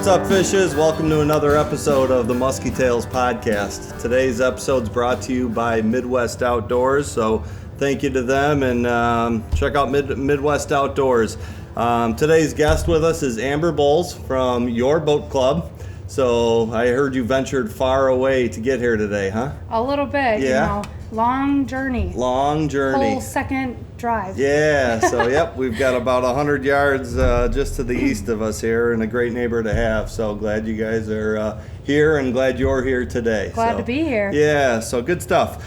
What's up, fishes? Welcome to another episode of the Musky Tales podcast. Today's episode is brought to you by Midwest Outdoors, so thank you to them, and check out Midwest Outdoors. Today's guest with us is Amber Bowles from Your Boat Club. So I heard you ventured far away to get here today, huh? A little bit, yeah. Long journey. Whole second drive. Yeah, so yep, we've got about 100 yards just to the east of us here, and a great neighbor to have. So glad you guys are here, and glad you're here today. Glad to be here. Yeah, so good stuff.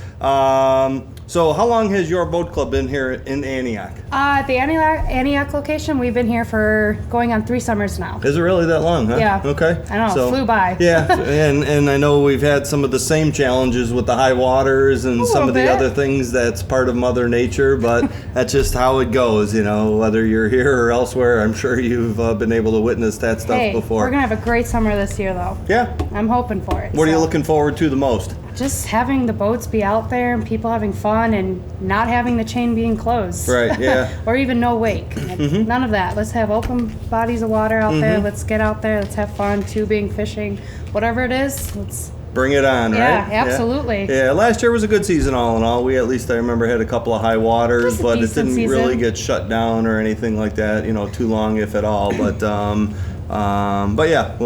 So how long has Your Boat Club been here in Antioch? At the Antioch location, we've been here for going on 3 summers now. Is it really that long, huh? Yeah. Okay. I know, it flew by. Yeah, and I know we've had some of the same challenges with the high waters and some of the other things that's part of Mother Nature, but that's just how it goes, whether you're here or elsewhere. I'm sure you've been able to witness that stuff before. We're going to have a great summer this year, though. Yeah. I'm hoping for it. What are you looking forward to the most? Just having the boats be out there and people having fun and not having the chain being closed. Right, yeah. Or even no wake. Mm-hmm. None of that. Let's have open bodies of water out there. Let's get out there. Let's have fun, tubing, fishing, whatever it is. Let's bring it on, right? Yeah, absolutely. Yeah, last year was a good season all in all. We, at least I remember, had a couple of high waters, but it didn't really get shut down or anything like that, too long, if at all. But yeah,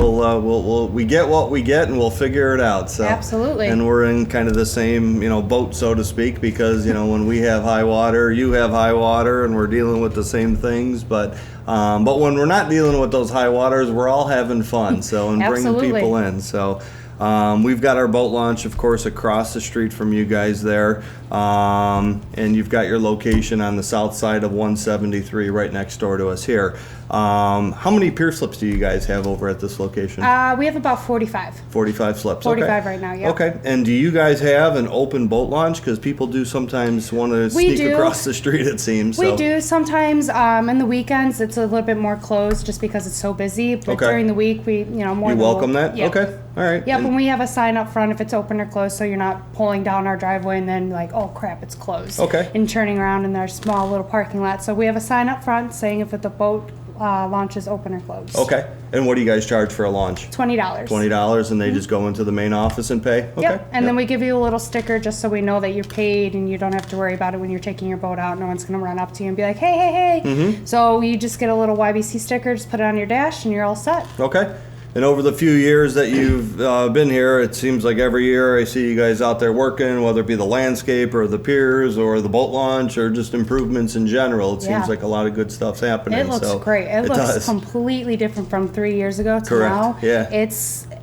we get what we get, and we'll figure it out. So absolutely. And we're in kind of the same, boat, so to speak, because when we have high water, you have high water, and we're dealing with the same things. But when we're not dealing with those high waters, we're all having fun. So and bringing people in. So. We've got our boat launch, of course, across the street from you guys there, and you've got your location on the south side of 173 right next door to us here. How many pier slips do you guys have over at this location? We have about 45. 45 slips. 45 right now, yeah. Okay, and do you guys have an open boat launch? Because people do sometimes want to sneak across the street, it seems. We do. Sometimes in the weekends it's a little bit more closed just because it's so busy. But during the week, we, more. You welcome that? Yeah. Okay, all right. Yep, and we have a sign up front if it's open or closed, so you're not pulling down our driveway and then like, oh crap, it's closed. Okay. And turning around in their small little parking lot. So we have a sign up front saying if the boat launch is open or closed. Okay. And what do you guys charge for a launch? $20. $20, and they just go into the main office and pay? Okay. Yep. And then we give you a little sticker just so we know that you're paid and you don't have to worry about it when you're taking your boat out. No one's going to run up to you and be like, hey. So you just get a little YBC sticker, just put it on your dash, and you're all set. Okay. And over the few years that you've been here, it seems like every year I see you guys out there working, whether it be the landscape or the piers or the boat launch or just improvements in general. It seems like a lot of good stuff's happening. It looks great. It looks completely different from 3 years ago to now. Yeah.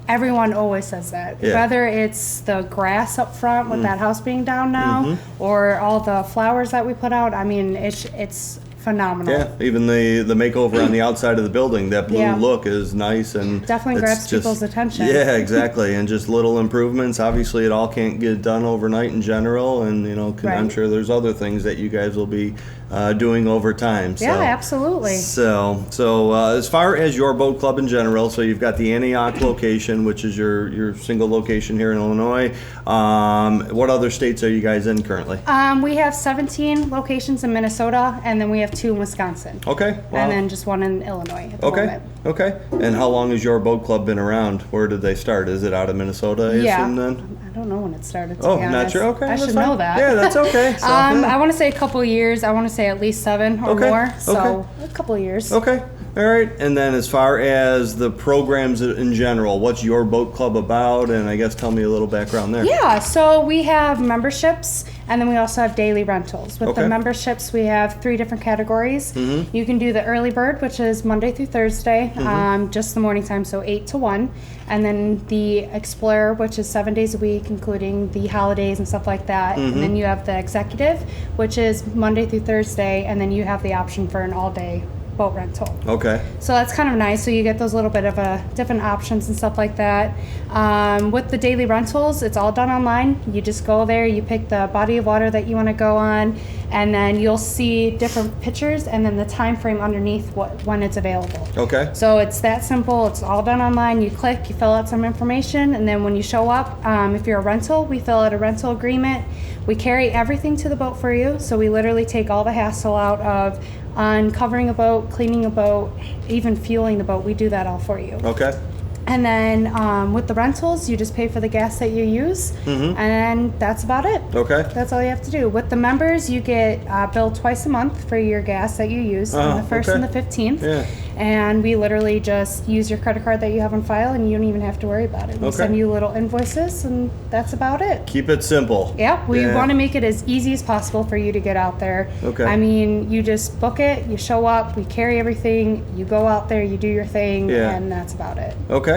Everyone always says that. Yeah. Whether it's the grass up front with that house being down now or all the flowers that we put out, I mean, it's phenomenal. Yeah, even the makeover on the outside of the building, that blue look is nice and definitely grabs people's attention. Yeah, exactly. And just little improvements. Obviously, it all can't get done overnight in general, and I'm sure there's other things that you guys will be doing over time. So. Yeah, absolutely. So as far as Your Boat Club in general, so you've got the Antioch location, which is your single location here in Illinois. What other states are you guys in currently? We have 17 locations in Minnesota, and then we have 2 in Wisconsin. Okay. Wow. And then just 1 in Illinois at the moment. Okay. And how long has Your Boat Club been around? Where did they start? Is it out of Minnesota? Yeah. I don't know when it started, to be honest. Not sure? Okay. I should know that. Yeah, that's okay. So, I want to say a couple of years. I want to say at least 7 or more. So a couple of years. Okay. All right. And then as far as the programs in general, what's Your Boat Club about? And I guess tell me a little background there. Yeah. So we have memberships, and then we also have daily rentals. With the memberships, we have 3 different categories. You can do the early bird, which is Monday through Thursday, just the morning time, so 8 to 1. And then the Explorer, which is 7 days a week, including the holidays and stuff like that. And then you have the Executive, which is Monday through Thursday, and then you have the option for an all-day boat rental. Okay. So that's kind of nice. So you get those little bit of different options and stuff like that. With the daily rentals, it's all done online. You just go there, you pick the body of water that you want to go on, and then you'll see different pictures and then the time frame underneath when it's available. Okay. So it's that simple. It's all done online. You click, you fill out some information, and then when you show up, if you're a rental, we fill out a rental agreement. We carry everything to the boat for you. So we literally take all the hassle out of uncovering a boat, cleaning a boat, even fueling the boat. We do that all for you. Okay. And then with the rentals, you just pay for the gas that you use, and that's about it. Okay. That's all you have to do. With the members, you get billed twice a month for your gas that you use on the 1st and the 15th. Yeah. And we literally just use your credit card that you have on file, and you don't even have to worry about it. We send you little invoices, and that's about it. Keep it simple. Yeah, we want to make it as easy as possible for you to get out there. Okay. I mean, you just book it, you show up, we carry everything, you go out there, you do your thing, and that's about it. Okay.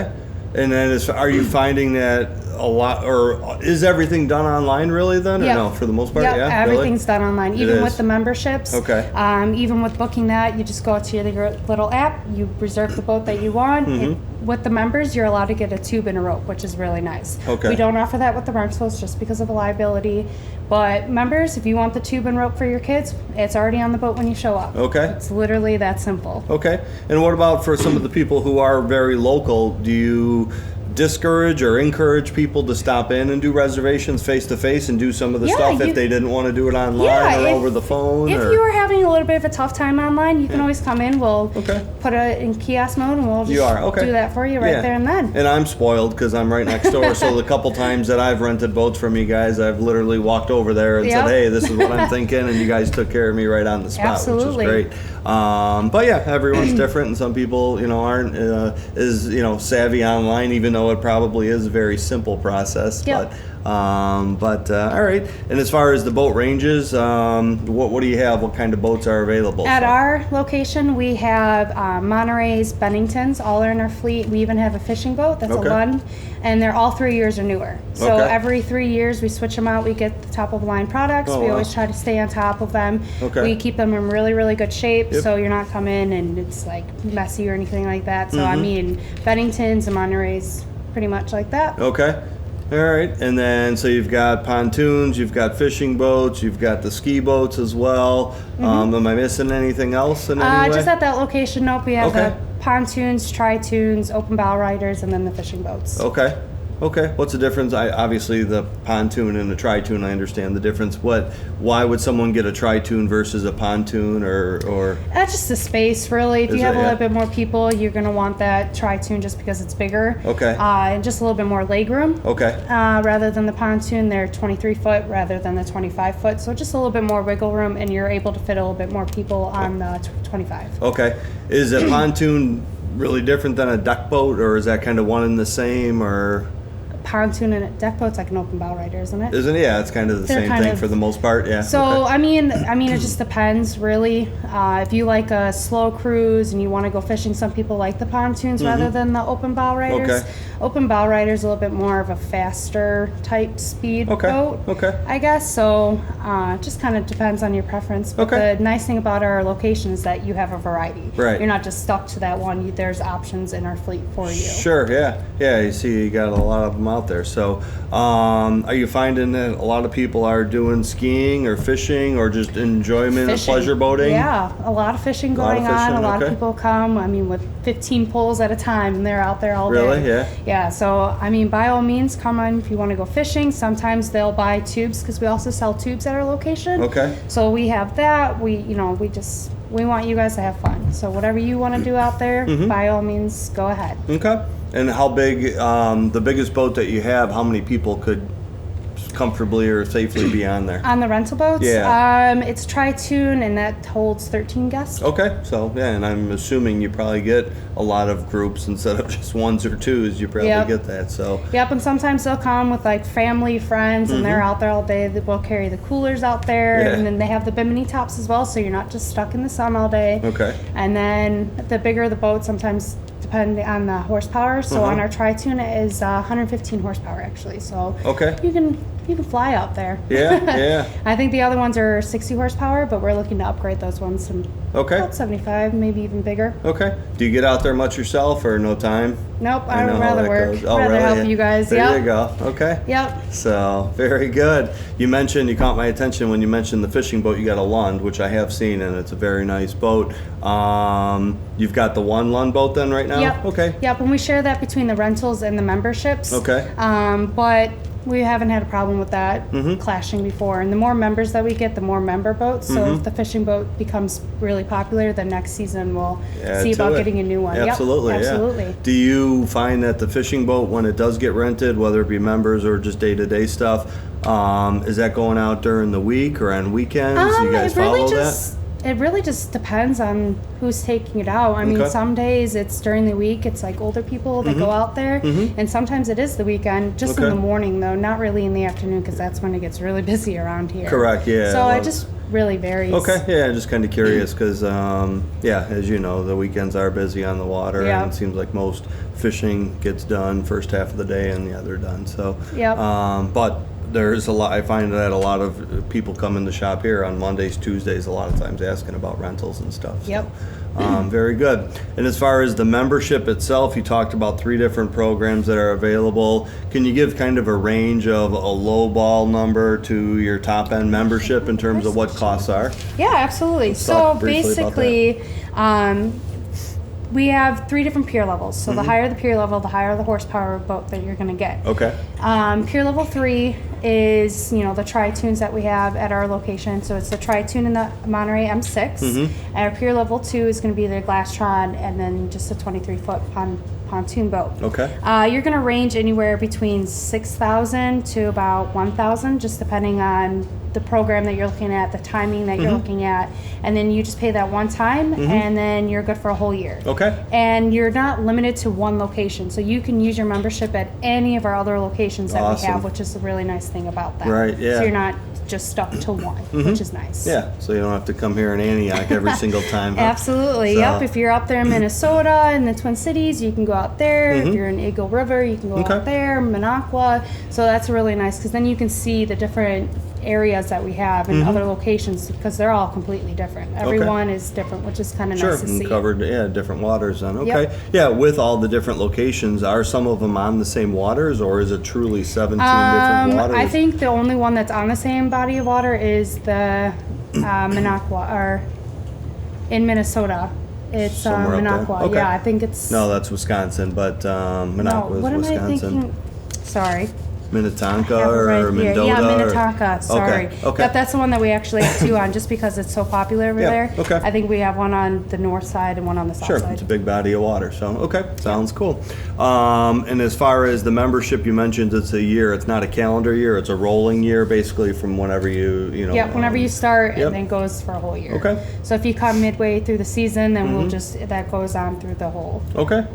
And then are you finding that a lot, or is everything done online really then, or no, for the most part? Yeah, everything's done online, even with the memberships. Okay. Even with booking that, you just go out to your little app, you reserve the boat that you want. With the members, you're allowed to get a tube and a rope, which is really nice. Okay. We don't offer that with the rentals just because of the liability. But members, if you want the tube and rope for your kids, it's already on the boat when you show up. Okay. It's literally that simple. Okay. And what about for some of the people who are very local? Do you discourage or encourage people to stop in and do reservations face to face and do some of the stuff if they didn't want to do it online or over the phone? If you are having a little bit of a tough time online, you can always come in. We'll put it in kiosk mode, and we'll just do that for you right there and then. And I'm spoiled because I'm right next door. So the couple times that I've rented boats from you guys, I've literally walked over there and said, "Hey, this is what I'm thinking," and you guys took care of me right on the spot, which is great. But yeah, everyone's different, and some people, aren't as savvy online, even though it probably is a very simple process. Yep. But all right. And as far as the boat ranges, what do you have? What kind of boats are available? At our location, we have Monterey's, Benningtons, all are in our fleet. We even have a fishing boat that's a Lund, and they're all 3 years or newer. So every 3 years, we switch them out. We get the top of the line products. We always try to stay on top of them. We keep them in really, really good shape, so you're not coming and it's like messy or anything like that. So I mean, Benningtons and Monterey's pretty much like that. Okay. All right, and then so you've got pontoons, you've got fishing boats, you've got the ski boats as well. Am I missing anything else in any way? Just at that location, nope. We have the pontoons, tri-toons, open bow riders, and then the fishing boats. Okay. What's the difference? Obviously the pontoon and the tri-toon, I understand the difference. Why would someone get a tri-toon versus a pontoon or? That's just the space, really. If you have a little bit more people, you're going to want that tri-toon just because it's bigger. Okay. And just a little bit more leg room. Okay. Rather than the pontoon, they're 23 foot rather than the 25 foot. So just a little bit more wiggle room, and you're able to fit a little bit more people on the 25. Okay. Is a pontoon really different than a deck boat, or is that kind of one and the same, or? Pontoon and a deck boat's like an open bow rider, isn't it? Isn't it? Yeah, it's kind of the same thing for the most part. Yeah. So I mean, it just depends, really. If you like a slow cruise and you want to go fishing, some people like the pontoons rather than the open bow riders. Okay. Open bow riders a little bit more of a faster type speed boat. Okay. I guess so. It just kind of depends on your preference. But the nice thing about our location is that you have a variety. Right. You're not just stuck to that one. There's options in our fleet for you. Sure. Yeah. Yeah. You see, you got a lot of them out there. So, are you finding that a lot of people are doing skiing or fishing or just enjoyment of pleasure boating? Yeah, a lot of fishing going on. A lot of people come, with 15 poles at a time, and they're out there all day. Really? Yeah. Yeah, so, by all means, come on if you want to go fishing. Sometimes they'll buy tubes because we also sell tubes at our location. Okay. So we have that. We want you guys to have fun. So whatever you want to do out there, by all means, go ahead. Okay. And how big, the biggest boat that you have, how many people could comfortably or safely be on there? On the rental boats? Yeah. It's tri-toon, and that holds 13 guests. Okay. So, yeah, and I'm assuming you probably get a lot of groups instead of just ones or twos. You probably get that. So. Yep, and sometimes they'll come with, family, friends, and they're out there all day. They will carry the coolers out there, and then they have the bimini tops as well, so you're not just stuck in the sun all day. Okay. And then the bigger the boat, sometimes depending on the horsepower. So on our tri-toon, it is 115 horsepower, actually. So you can fly out there. Yeah. I think the other ones are 60 horsepower, but we're looking to upgrade those ones to about 75, maybe even bigger. Okay. Do you get out there much yourself or no time? Nope, I would rather work. Rather help you guys. There you go. Okay. Yep. So, very good. You caught my attention when you mentioned the fishing boat. You got a Lund, which I have seen, and it's a very nice boat. You've got the one Lund boat then right now? Yep. Okay. Yep, and we share that between the rentals and the memberships. Okay. But we haven't had a problem with that clashing before. And the more members that we get, the more member boats. So if the fishing boat becomes really popular, then next season we'll see about getting a new one. Absolutely, yep, absolutely. Yeah. Do you find that the fishing boat, when it does get rented, whether it be members or just day-to-day stuff, is that going out during the week or on weekends? You guys follow that? It really just depends on who's taking it out. I mean, some days it's during the week. It's like older people that go out there, and sometimes it is the weekend, just in the morning though, not really in the afternoon because that's when it gets really busy around here. Correct, yeah. So it just really varies. Okay, yeah, just kind of curious because, yeah, as you know, the weekends are busy on the water, and it seems like most fishing gets done first half of the day and they're done. So, but there's a lot. I find that a lot of people come in the shop here on Mondays, Tuesdays, a lot of times asking about rentals and stuff. So, very good. And as far as the membership itself, you talked about 3 different programs that are available. Can you give kind of a range of a low ball number to your top end membership in terms of what costs are? Yeah, absolutely. So basically, we have 3 different pier levels. So the higher the pier level, the higher the horsepower boat that you're going to get. Okay. Pier level 3 is, the tri-tunes that we have at our location. So it's the tri-tune in the Monterey M6. And our pier level 2 is going to be the Glasstron and then just a 23-foot pontoon boat. Okay. You're going to range anywhere between $6,000 to about $1,000, just depending on the program that you're looking at, the timing that you're looking at, and then you just pay that one time, and then you're good for a whole year. Okay. And you're not limited to one location, so you can use your membership at any of our other locations that we have, which is a really nice thing about that. Right. Yeah. So you're not just stuck to one, which is nice. Yeah. So you don't have to come here in Antioch every single time. Huh? Absolutely. So. Yep. If you're up there in Minnesota in the Twin Cities, you can go out there. If you're in Eagle River, you can go out there. Minocqua. So that's really nice because then you can see the different areas that we have and other locations because they're all completely different. Everyone is different, which is kind of nice to see. Covered, different waters then. Okay. Yeah, with all the different locations, are some of them on the same waters or is it truly 17 different waters? I think the only one that's on the same body of water is the Minocqua, or in Minnesota. It's Minocqua. Okay. Yeah, I think it's... No, that's Wisconsin, but Minocqua is Wisconsin. What am I thinking? Sorry. Minnetonka or Mendota? Yeah, Minnetonka, sorry. Okay. Yep, that's the one that we actually have 2 on just because it's so popular over there. Okay. I think we have one on the north side and one on the south side. Sure, it's a big body of water, so sounds cool. And as far as the membership, you mentioned it's a year. It's not a calendar year, it's a rolling year basically from whenever you know. Yeah, whenever you start and then goes for a whole year. Okay. So if you come midway through the season, then we'll that goes on through the whole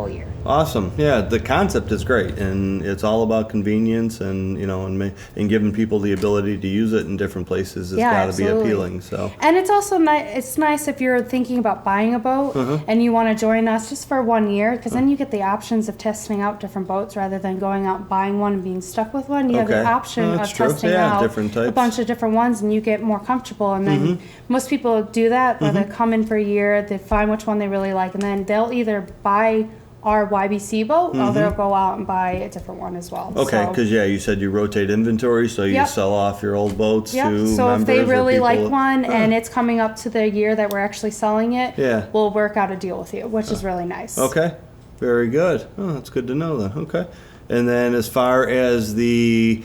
year. Awesome. Yeah, the concept is great and it's all about convenience and and giving people the ability to use it in different places has got to be appealing. So. And it's also it's nice if you're thinking about buying a boat and you want to join us just for 1 year because then you get the options of testing out different boats rather than going out and buying one and being stuck with one. You have the option of testing out different types. A bunch of different ones and you get more comfortable. And then most people do that where they come in for a year, they find which one they really like, and then they'll either buy our YBC boat, or they'll go out and buy a different one as well. Okay, because you said you rotate inventory, so you sell off your old boats to members. So if they really like one and it's coming up to the year that we're actually selling it, we'll work out a deal with you, which is really nice. Okay, very good. Oh, that's good to know then. Okay, and then as far as the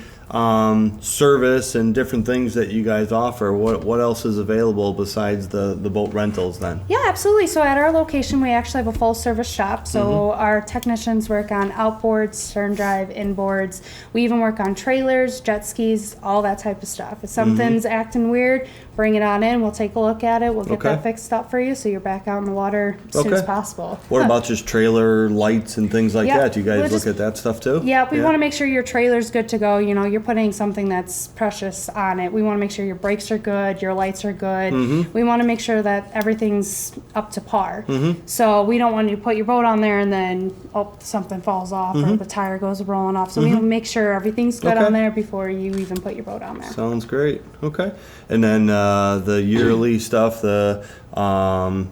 service and different things that you guys offer, what else is available besides the boat rentals then? Yeah, absolutely. So at our location we actually have a full service shop. So our technicians work on outboards, stern drive, inboards. We even work on trailers, jet skis, all that type of stuff. If something's acting weird, bring it on in, we'll take a look at it, we'll get that fixed up for you so you're back out in the water as soon as possible. What about just trailer lights and things like that? Do you guys look at that stuff too? Yeah, we want to make sure your trailer's good to go. You're putting something that's precious on it. We want to make sure your brakes are good, your lights are good. We want to make sure that everything's up to par. So we don't want you to put your boat on there and then something falls off or the tire goes rolling off. So we want to make sure everything's good on there before you even put your boat on there. Sounds great. Okay. And then the yearly stuff, the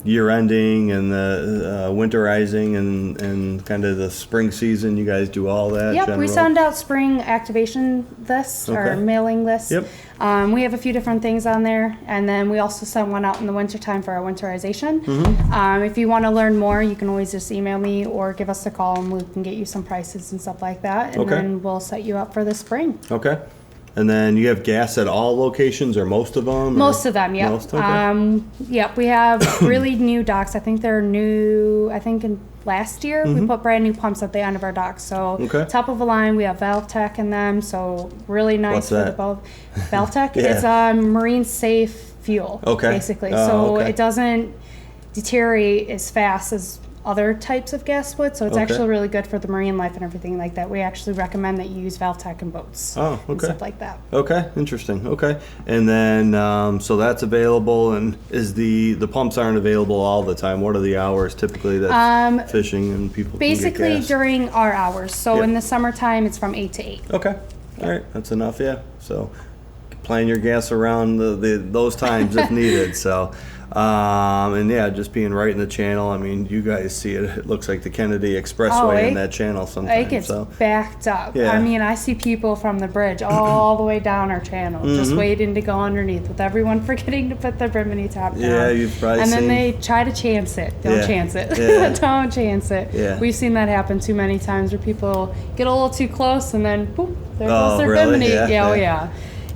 year ending and the winterizing and kind of the spring season, you guys do all that? Yep, we send out spring activation lists or mailing lists. Yep. We have a few different things on there, and then we also send one out in the wintertime for our winterization. If you want to learn more, you can always just email me or give us a call, and we can get you some prices and stuff like that, and then we'll set you up for the spring. Okay. And then you have gas at all locations, or most of them? Or? Most of them, yep. Most? Okay. Yep, we have really new docks. I think they're new, in last year, we put brand new pumps at the end of our docks. So top of the line, we have Valve Tech in them, so really nice. What's for that? the Valve Tech is marine safe fuel, basically. So it doesn't deteriorate as fast as other types of gas would, so it's actually really good for the marine life and everything like that. We actually recommend that you use Valve Tech in boats. And stuff like that. Okay, interesting. Okay, and then so that's available, and is the pumps aren't available all the time? What are the hours typically that fishing and people basically can get gas? During our hours. So in the summertime, it's from 8 to 8. Okay, all right, that's enough. Yeah, so plan your gas around those times if needed. So. And yeah, just being right in the channel. I mean, you guys see it. It looks like the Kennedy Expressway in that channel sometimes. It gets backed up. I mean, I see people from the bridge all the way down our channel, just waiting to go underneath, with everyone forgetting to put the brimini top down. Yeah, you've probably And seen. then they try to chance it. Don't chance it. Don't chance it. Yeah. We've seen that happen too many times, where people get a little too close, and then boop, there goes their brimini.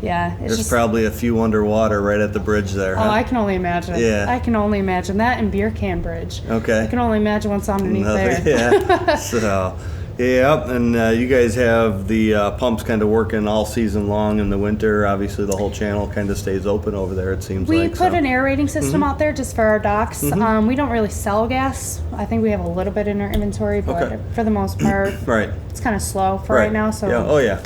Yeah, it's There's probably a few underwater right at the bridge there. Oh, I can only imagine. Yeah. I can only imagine that, and Beer Can Bridge. Okay. I can only imagine what's underneath there. Yeah. So, and you guys have the pumps kind of working all season long in the winter. Obviously, the whole channel kind of stays open over there, it seems we like. We put an aerating system out there just for our docks. We don't really sell gas. I think we have a little bit in our inventory, but for the most part, it's kind of slow for right now. So. Yeah. Oh, yeah.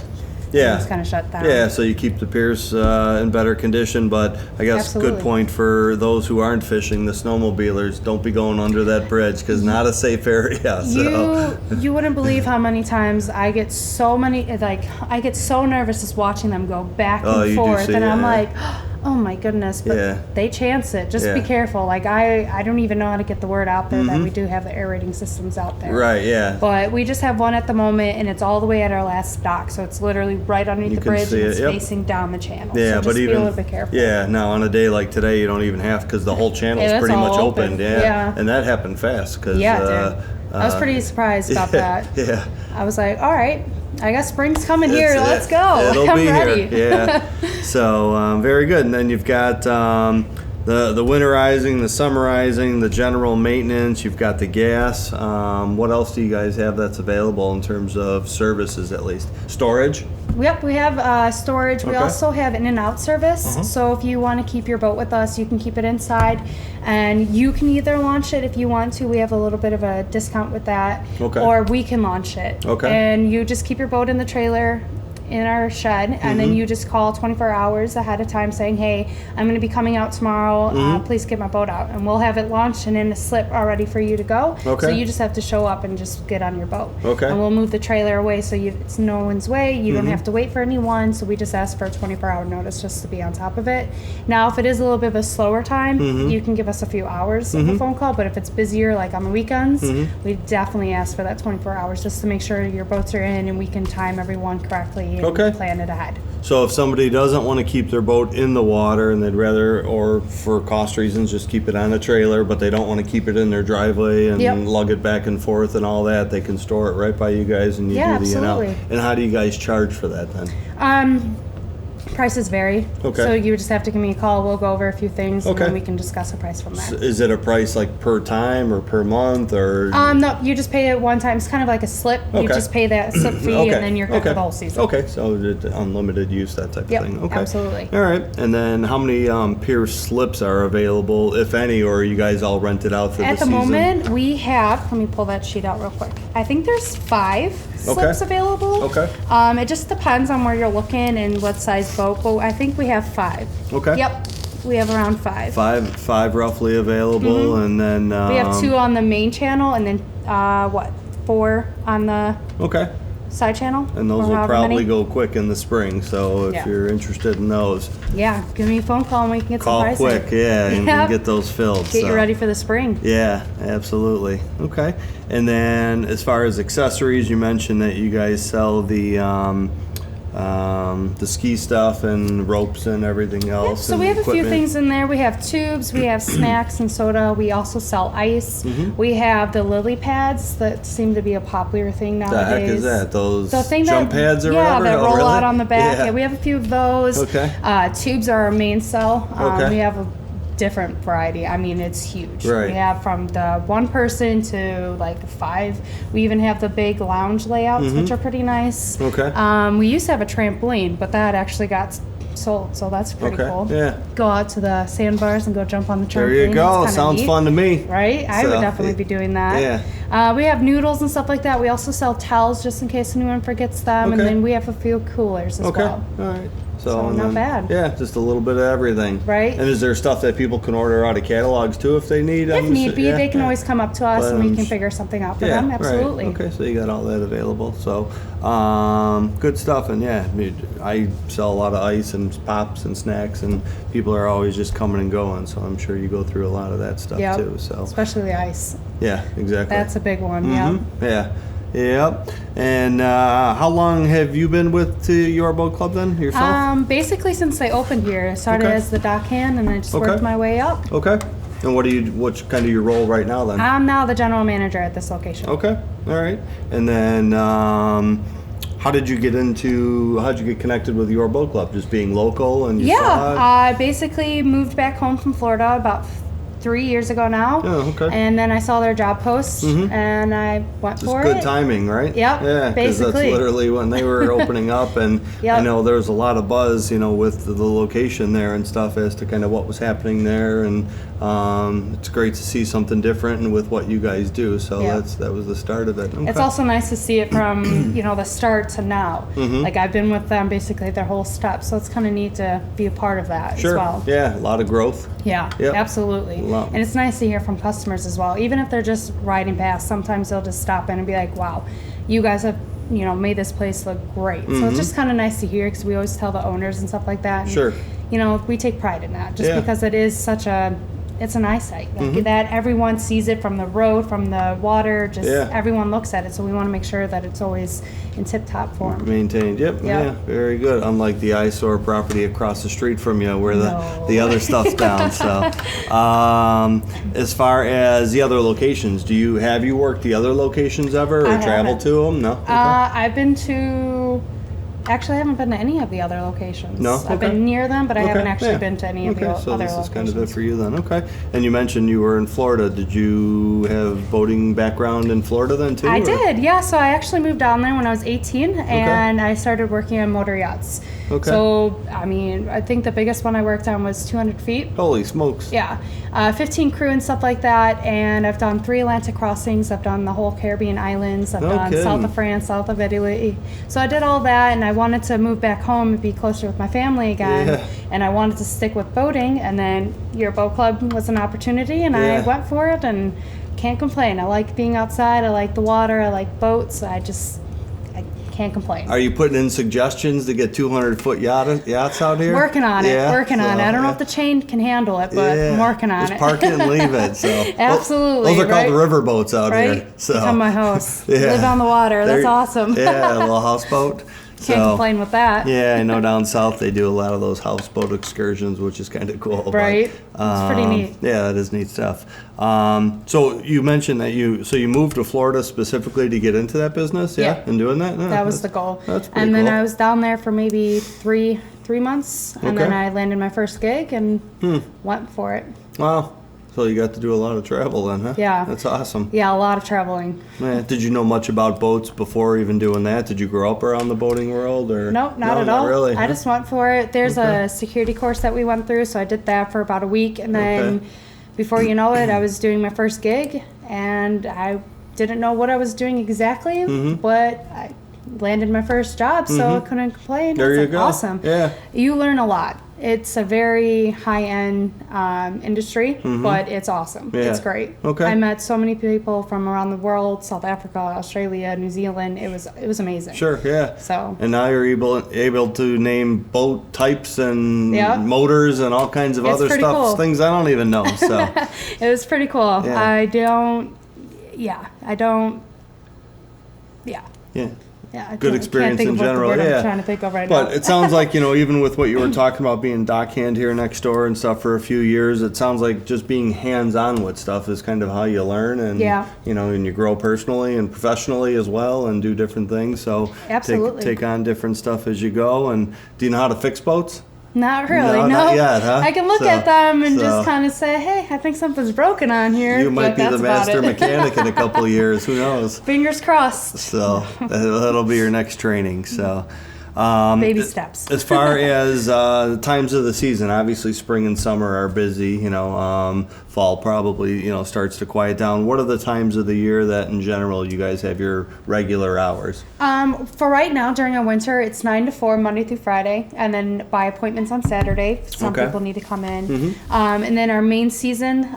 Yeah. It's kind of shut down. Yeah, so you keep the piers in better condition, but I guess good point for those who aren't fishing, the snowmobilers, don't be going under that bridge, because not a safe area. So. You wouldn't believe how many times I get so nervous just watching them go back and forth, and I'm like, oh my goodness, but they chance it. Just be careful. Like I don't even know how to get the word out there that we do have the aerating systems out there. Right, yeah. But we just have one at the moment, and it's all the way at our last dock, so it's literally right underneath the bridge, and it's facing down the channel. Yeah, so but just even be a little bit careful. Yeah, now on a day like today, you don't even have, because the whole channel is pretty much open. Yeah, and that happened fast. Cause, I was pretty surprised about that. Yeah. I was like, all right, I guess spring's coming here. Let's go. It'll be ready. Here. Yeah. So very good. And then you've got the winterizing, the summerizing, the general maintenance. You've got the gas. What else do you guys have that's available in terms of services, at least? Storage? Yep, we have storage. We also have in and out service. So if you want to keep your boat with us, you can keep it inside, and you can either launch it if you want to. We have a little bit of a discount with that, or we can launch it. And you just keep your boat in the trailer in our shed, and then you just call 24 hours ahead of time saying, hey, I'm going to be coming out tomorrow, please get my boat out, and we'll have it launched and in a slip already for you to go. So you just have to show up and just get on your boat, and we'll move the trailer away so it's no one's way. You don't have to wait for anyone, so we just ask for a 24-hour notice just to be on top of it. Now if it is a little bit of a slower time, you can give us a few hours of a phone call, but if it's busier, like on the weekends, we definitely ask for that 24 hours just to make sure your boats are in and we can time everyone correctly and plan it ahead. So if somebody doesn't want to keep their boat in the water, and they'd rather, or for cost reasons, just keep it on a trailer, but they don't want to keep it in their driveway and lug it back and forth and all that, they can store it right by you guys, and you do the in-out. And how do you guys charge for that then? Prices vary. So you just have to give me a call. We'll go over a few things, and then we can discuss a price from there. So is it a price like per time or per month, or? No, you just pay it one time. It's kind of like a slip. You just pay that slip fee, and then you're good for the whole season. So unlimited use, that type of thing. Absolutely. All right. And then how many pier slips are available, if any, or are you guys all rented out for the season? At the moment, we have, let me pull that sheet out real quick. I think there's 5 slips available. It just depends on where you're looking and what size boat, but I think we have 5. Yep, we have around 5. Five roughly available, and then we have 2 on the main channel, and then 4 on the side channel. And those or will however probably many. go quick in the spring. So if Yeah. you're interested in those, Yeah, give me a phone call and we can get call some pricing. quick. Yeah, and Yep. get those filled. Get you ready for the spring. Yeah, absolutely. Okay. And then as far as accessories, you mentioned that you guys sell the ski stuff and ropes and everything else. Yep, so and we have a few equipment. things in there. We have tubes, we have snacks and soda. We also sell ice. We have the lily pads that seem to be a popular thing The nowadays. heck is that? Those The thing jump that, pads or yeah, whatever? that Oh, roll really? out on the back. Yeah. Yeah, we have a few of those. Okay. Tubes are our main sell. Okay. We have a different variety. I mean, it's huge. Right. We have from the 1 person to like 5. We even have the big lounge layouts, which are pretty nice. Okay. We used to have a trampoline, but that actually got sold, so that's pretty Okay, cool. yeah. Go out to the sandbars and go jump on the trampoline. There you go. It's kinda Sounds neat, fun to me. right? I So, would definitely be doing that. Yeah. We have noodles and stuff like that. We also sell towels just in case anyone forgets them, and Okay. then we have a few coolers as Okay. well. All right. So and not then- bad. Yeah, just a little bit of everything. Right. And is there stuff that people can order out of catalogs too if they need? If need be, they can always come up to us and we But, can figure something out for Yeah, them. Absolutely. Right. Okay, so you got all that available. So, good stuff. And yeah, I sell a lot of ice and pops and snacks, and people are always just coming and going. So I'm sure you go through a lot of that stuff Yep. too. So Especially the ice. yeah, exactly. That's a big one. Mhm. Yeah. Yep. And how long have you been with your boat club then yourself? Yeah. Basically since they opened here, I started Okay. as the dockhand and I just Okay. worked my way up. Okay. And what's kind of your role right now then? I'm now the general manager at this location. Okay. All right. And then how'd you get connected with your boat club? Just being local and you Yeah, saw it? I basically moved back home from Florida about 3 years ago now. Oh, okay. And then I saw their job post and I went Just for good it. timing, right? Yep, Yeah, because that's basically. literally when they were opening up, and Yep. I know there was a lot of buzz, with the location there and stuff as to kind of what was happening there, and it's great to see something different and with what you guys do. So Yeah. that was the start of it. Okay. It's also nice to see it from, the start to now. Mm-hmm. Like I've been with them basically their whole step. So it's kind of neat to be a part of that sure. as well. Yeah, a lot of growth. Yeah, Yep. absolutely. Wow. And it's nice to hear from customers as well. Even if they're just riding past, sometimes they'll just stop in and be like, wow, you guys have, made this place look great. So it's just kind of nice to hear because we always tell the owners and stuff like that. And, Sure. We take pride in that just Yeah. because it is it's an eyesight. Like that everyone sees it from the road, from the water, just Yeah. everyone looks at it. So we want to make sure that it's always in tip-top form. Maintained. Yep. Yeah. Yeah. Very good. Unlike the eyesore property across the street from you, where No. the other stuff's down. So, as far as the other locations, have you worked the other locations ever, or I traveled haven't. to them? No. Okay. I've been to. Actually, I haven't been to any of the other locations. No? I've Okay. been near them, but I Okay, haven't actually yeah. been to any of the Okay, so other this locations. is kind of it for you then. Okay. And you mentioned you were in Florida. Did you have boating background in Florida then too? I or- did, yeah. So I actually moved down there when I was 18, and I started working on motor yachts. Okay. So, I think the biggest one I worked on was 200 feet. Holy smokes. Yeah, 15 crew and stuff like that. And I've done 3 Atlantic crossings. I've done the whole Caribbean islands. I've No done kidding. south of France, south of Italy. So I did all that, and I wanted to move back home and be closer with my family again. Yeah. And I wanted to stick with boating. And then your boat club was an opportunity, and I Yeah. went for it. And can't complain. I like being outside. I like the water. I like boats. I can't complain. Are you putting in suggestions to get 200-foot yachts out here? Working on it. Yeah, Working on it. I don't know yeah. if the chain can handle it, but I'm working on Just it. park it and leave it. So Absolutely, those are called right? river boats out Right? here. So Become my house. Yeah. Live on the water. That's There- awesome. Yeah, a little houseboat. Can't complain with that. Yeah, I know down south they do a lot of those houseboat excursions, which is kind of cool. but, Right. It's pretty neat. Yeah, that is neat stuff. So you mentioned that you moved to Florida specifically to get into that business, yeah? Yeah. And doing that? Yeah, That was the that's- goal. That's pretty And then cool. I was down there for maybe three months, and then Okay. I landed my first gig and went for it. Wow. So you got to do a lot of travel then, huh? Yeah. That's awesome. Yeah, a lot of traveling. Man, did you know much about boats before even doing that? Did you grow up around the boating world, or Nope, not No, at all. Really? I huh? just went for it. There's Okay. a security course that we went through, so I did that for about a week, and then Okay. before you know it, I was doing my first gig, and I didn't know what I was doing exactly, Mm-hmm. but I landed my first job, so I couldn't complain. There It's you like go. awesome. Yeah. You learn a lot. It's a very high-end industry, but it's awesome. Yeah. It's great. Okay. I met so many people from around the world, South Africa, Australia, New Zealand. It was amazing. Sure, yeah. So. And now you're able to name boat types and motors and all kinds of other stuff, cool. Things I don't even know. So. It was pretty cool. Yeah. Yeah. Yeah, good experience in general. I'm trying to think of right but now. It sounds like, even with what you were talking about being dockhand here next door and stuff for a few years, it sounds like just being hands-on with stuff is kind of how you learn and, and you grow personally and professionally as well and do different things. So absolutely. Take on different stuff as you go. And do you know how to fix boats? Not really, no. Not yet, huh? I can look at them and just kind of say, hey, I think something's broken on here. You might be the master mechanic in a couple of years. Who knows? Fingers crossed. So that'll be your next training. So baby steps. As far as the times of the season, obviously spring and summer are busy. Fall probably starts to quiet down. What are the times of the year that in general you guys have your regular hours? For right now during our winter, it's 9 to 4 Monday through Friday, and then by appointments on Saturday. Some people need to come in. Mm-hmm. And then our main season,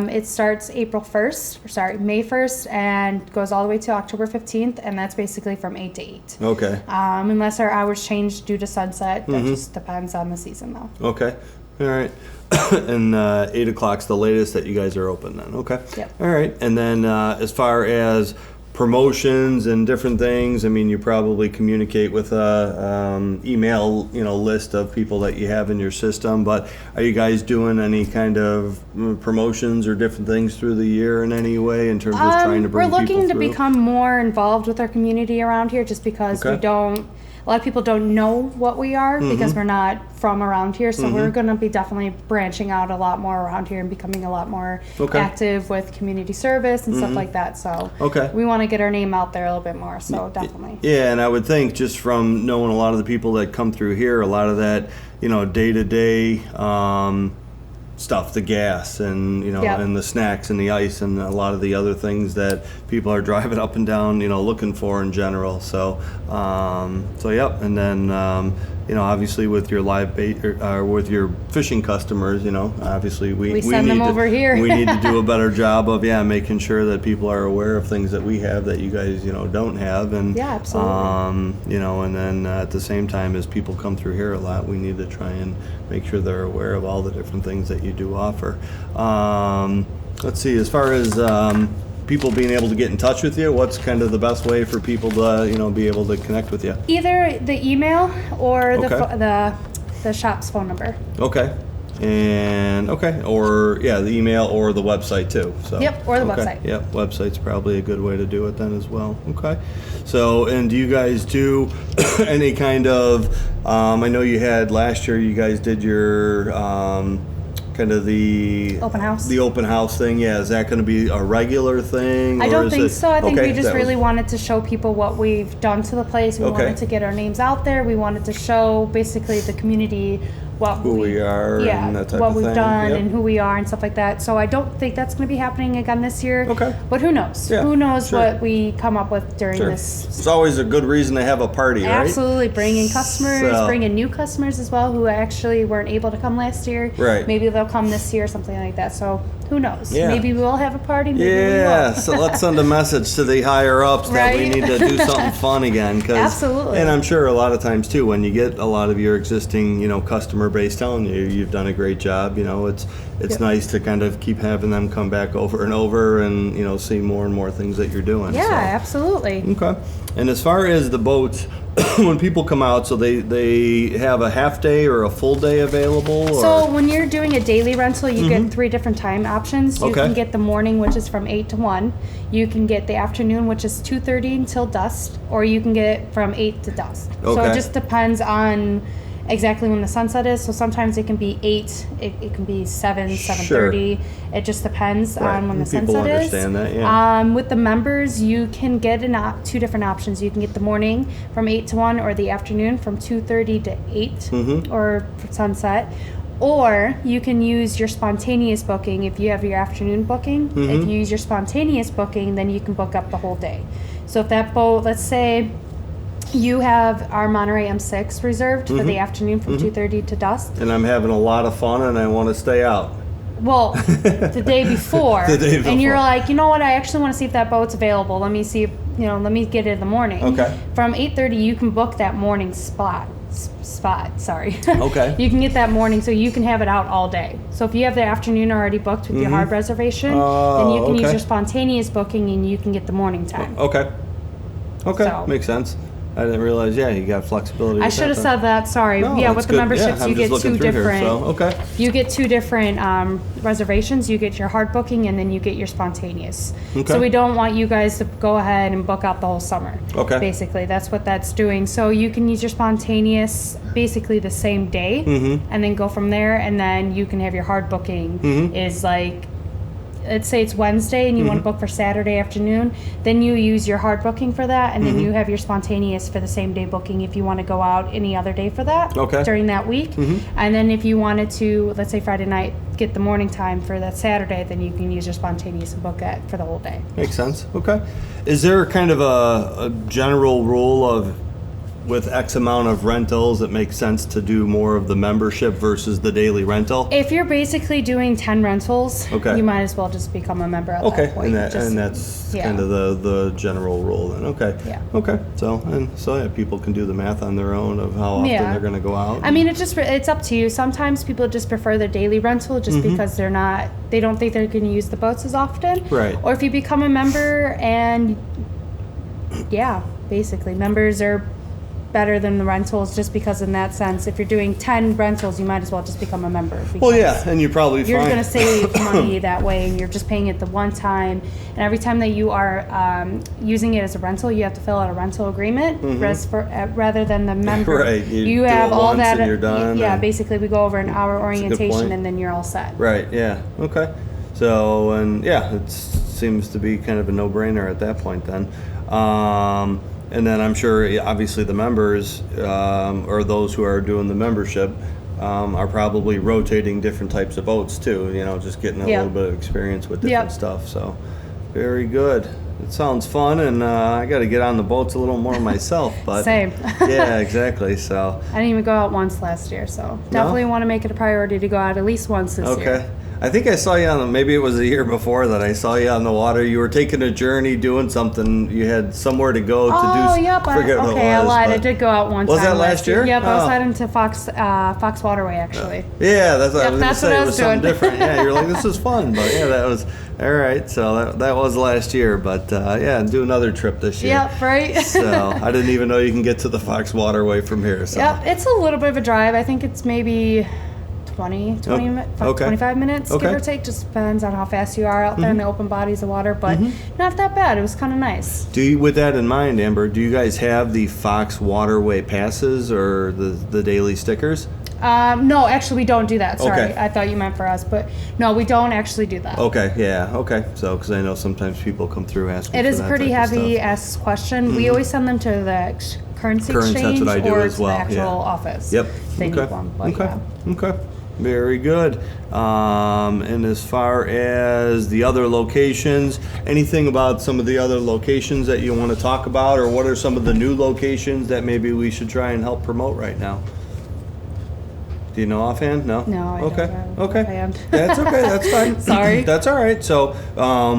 it starts May 1st, and goes all the way to October 15th, and that's basically from 8 to 8. Okay. Unless our hours change due to sunset, that just depends on the season though. Okay. All right. And 8 o'clock's the latest that you guys are open then. Okay. Yep. All right. And then as far as promotions and different things, I mean, you probably communicate with a email, list of people that you have in your system. But are you guys doing any kind of promotions or different things through the year in any way in terms of trying to bring people through? We're looking to become more involved with our community around here, just because a lot of people don't know what we are because we're not from around here. So we're going to be definitely branching out a lot more around here and becoming a lot more active with community service and stuff like that. So we want to get our name out there a little bit more. So definitely. Yeah, and I would think just from knowing a lot of the people that come through here, a lot of that, day-to-day stuff, the gas and and the snacks and the ice and a lot of the other things that people are driving up and down looking for in general. So and then obviously with your live bait or with your fishing customers, obviously we send them over here. We need to do a better job of making sure that people are aware of things that we have that you guys don't have. And absolutely. And then at the same time as people come through here a lot, we need to try and make sure they're aware of all the different things that you do offer. Let's see, as far as people being able to get in touch with you, what's kind of the best way for people to be able to connect with you? Either the email or the shop's phone number. Okay. And or the email or the website too. So or the website. Yep, website's probably a good way to do it then as well. Okay. So, and do you guys do any kind of I know you had last year you guys did your kind of the open house. The open house thing, is that going to be a regular thing? I don't think so. I think we just really wanted to show people what we've done to the place. We wanted to get our names out there. We wanted to show basically the community who we are, and that type what of we've thing. done and who we are and stuff like that. So I don't think that's going to be happening again this year. Okay. But who knows? Yeah, who knows what we come up with during this? It's always a good reason to have a party, right? Absolutely. Bring in customers, bring in new customers as well who actually weren't able to come last year. Right. Maybe they'll come this year or something like that. So who knows? Yeah. Maybe we'll have a party. Maybe we won't. So let's send a message to the higher ups that we need to do something fun again. Absolutely. And I'm sure a lot of times too, when you get a lot of your existing, customer base telling you you've done a great job, it's nice to kind of keep having them come back over and over and see more and more things that you're doing. Yeah, absolutely. Okay. And as far as the boats, when people come out, so they have a half day or a full day available? Or? So when you're doing a daily rental, you get 3 different time options. You can get the morning, which is from 8 to 1. You can get the afternoon, which is 2:30 until dusk, or you can get it from 8 to dusk. So it just depends on exactly when the sunset is. So sometimes it can be 8, it can be 7, 7:30. It just depends on when the sunset is. People understand that, with the members, you can get 2 different options. You can get the morning from 8 to 1 or the afternoon from 2:30 to 8 or sunset. Or you can use your spontaneous booking if you have your afternoon booking. If you use your spontaneous booking, then you can book up the whole day. So if that boat, let's say You have our Monterey M6 reserved for the afternoon from 2:30 to dusk. And I'm having a lot of fun, and I want to stay out. Well, the day before. The day before. And you're like, you know what? I actually want to see if that boat's available. Let me see if, let me get it in the morning. Okay. From 8:30, you can book that morning spot. Sorry. Okay. You can get that morning, so you can have it out all day. So if you have the afternoon already booked with your hard reservation, then you can use your spontaneous booking, and you can get the morning time. Okay. So. Makes sense. I didn't realize, you got flexibility. I should have said that. Sorry. No, yeah, that's with the good. memberships, I'm you just get looking two through here, different. so, okay. You get two different reservations. You get your hard booking, and then you get your spontaneous. Okay. So we don't want you guys to go ahead and book out the whole summer. Okay. Basically, that's what that's doing. So you can use your spontaneous basically the same day, and then go from there. And then you can have your hard booking is like. Let's say it's Wednesday and you want to book for Saturday afternoon, then you use your hard booking for that, and then you have your spontaneous for the same day booking if you want to go out any other day for that during that week. And then if you wanted to, let's say Friday night, get the morning time for that Saturday, then you can use your spontaneous and book it for the whole day. Makes sense. Okay. Is there kind of a general rule of with X amount of rentals, it makes sense to do more of the membership versus the daily rental? If you're basically doing 10 rentals, okay. you might as well just become a member at okay. that point. And that's kind of the general rule then. Okay. Yeah. Okay. So people can do the math on their own of how often they're going to go out. I mean, it's up to you. Sometimes people just prefer their daily rental just because they don't think they're going to use the boats as often. Right. Or if you become a member and basically members are better than the rentals just because in that sense, if you're doing 10 rentals, you might as well just become a member. And you're probably you're going to save money that way, and you're just paying it the one time. And every time that you are using it as a rental, you have to fill out a rental agreement rather than the member. Right. You have do it all once that. And you're done. Yeah. Basically, we go over an hour orientation, and then you're all set. Right. Yeah. Okay. So it seems to be kind of a no-brainer at that point then. And then I'm sure, obviously, the members or those who are doing the membership are probably rotating different types of boats too. Just getting a little bit of experience with different stuff. So, very good. It sounds fun, and I got to get on the boats a little more myself. But same. Yeah, exactly. So I didn't even go out once last year, so definitely want to make it a priority to go out at least once this year. Okay. I think I saw you maybe it was a year before that I saw you on the water. You were taking a journey, doing something. You had somewhere to go to do. Oh, yep. Forget what it was. I lied. I did go out one time. Was that last year? Yep, I was heading to Fox Waterway, actually. Yeah, that's what I was going to say. It was something doing. different. Yeah, you're like, this is fun. But yeah, that was, all right. So that was last year. But do another trip this year. Yep, right. So I didn't even know you can get to the Fox Waterway from here. So. Yep, it's a little bit of a drive. I think it's maybe 25 minutes, give or take. Just depends on how fast you are out there in the open bodies of water, but not that bad. It was kind of nice. With that in mind, Amber, do you guys have the Fox Waterway passes or the daily stickers? No, actually, we don't do that. Sorry, Okay. I thought you meant for us, but no, we don't actually do that. Okay, yeah, okay. So, because I know sometimes people come through asking It for is that pretty type of heavy stuff. asked question. We always send them to the currency exchange that's what I do or as to well, the actual yeah. office. Yep. They okay. need one, but okay. Okay. Very good. And as far as the other locations, anything about some of the other locations that you want to talk about, or what are some of the new locations that maybe we should try and help promote right now? Do you know offhand? No? No, I okay. don't know Okay. offhand. That's okay. That's fine. Sorry. That's all right. So,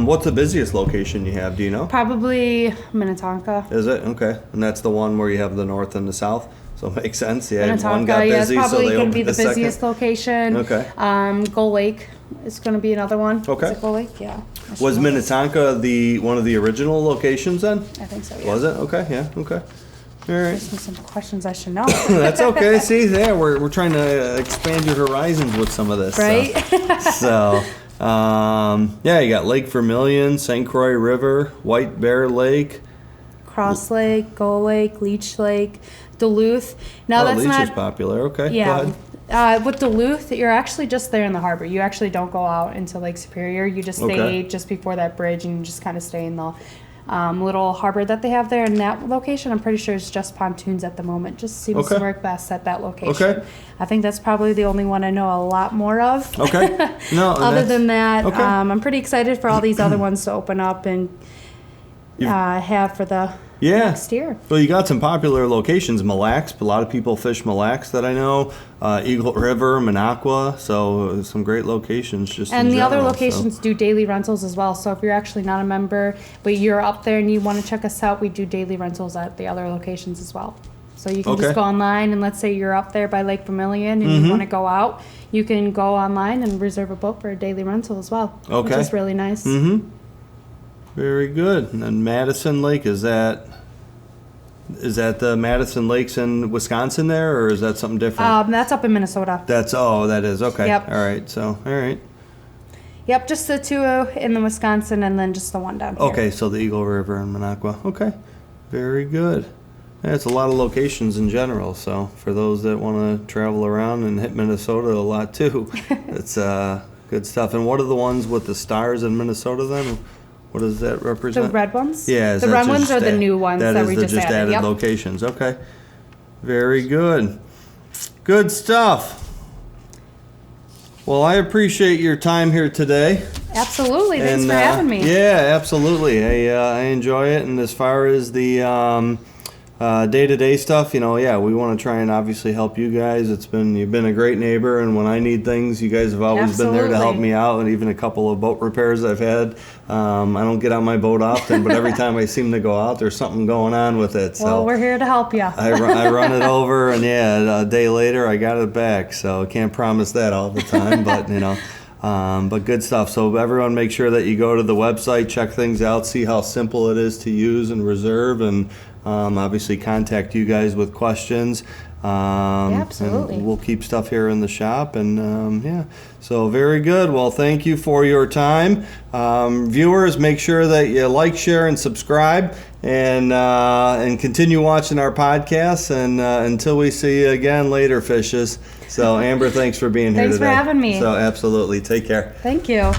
what's the busiest location you have? Do you know? Probably Minnetonka. Is it? Okay. And that's the one where you have the north and the south? So it makes sense. Yeah, one Minnetonka, got yeah, it's busy, so probably they going to be opened the the busiest second. location. Okay. Gull Lake is going to be another one. Okay. Is it Gull Lake? Yeah. I should Was know. Minnetonka one of the original locations then? I think so, yeah. Was it? Okay, yeah, okay. All right. There's some questions I should know. That's okay. See, there, we're trying to expand your horizons with some of this. Right? So, you got Lake Vermilion, St. Croix River, White Bear Lake. Cross Lake, Gull Lake, Leech Lake, Duluth. Now that's Leech not is popular. Okay, Yeah. go ahead. With Duluth, you're actually just there in the harbor. You actually don't go out into Lake Superior. You just stay just before that bridge, and you just kind of stay in the little harbor that they have there. In that location, I'm pretty sure it's just pontoons at the moment. Just seems to work best at that location. Okay. I think that's probably the only one I know a lot more of. Okay. No. Other than that, okay. I'm pretty excited for all these other ones to open up and have for the next year. Well, you got some popular locations. Mille Lacs, a lot of people fish Mille Lacs that I know. Eagle River, Minocqua, so some great locations just and in the general, other locations do daily rentals as well. So if you're actually not a member, but you're up there and you want to check us out, we do daily rentals at the other locations as well. So you can just go online, and let's say you're up there by Lake Vermilion and you want to go out, you can go online and reserve a boat for a daily rental as well, which is really nice. Very good. And then Madison Lake, is that the Madison Lakes in Wisconsin there, or is that something different? That's up in Minnesota. That is, okay. Yep. All right, so, all right. Yep, just the two in the Wisconsin and then just the one down here. Okay, so the Eagle River and Minocqua. Okay, very good. Yeah, it's a lot of locations in general, so for those that want to travel around and hit Minnesota a lot too, it's good stuff. And what are the ones with the stars in Minnesota then? What does that represent? The red ones? Yeah. The red ones are the new ones that we just added. Yep. Locations. Okay. Very good. Good stuff. Well, I appreciate your time here today. Absolutely. Thanks for having me. Yeah, absolutely. I enjoy it. And as far as the day-to-day stuff, we want to try and obviously help you guys. You've been a great neighbor, and when I need things, you guys have always been there to help me out. And even a couple of boat repairs I've had. I don't get on my boat often, but every time I seem to go out, there's something going on with it. So well, we're here to help you. I run it over, and a day later I got it back. So I can't promise that all the time, but but good stuff. So everyone, make sure that you go to the website, check things out, see how simple it is to use and reserve, and obviously contact you guys with questions. Absolutely. And we'll keep stuff here in the shop, and so very good. Well, thank you for your time. Viewers, make sure that you like, share, and subscribe, and continue watching our podcasts, and until we see you again later, fishes. So Amber, thanks for being here today. Thanks for having me. So absolutely. Take care. Thank you.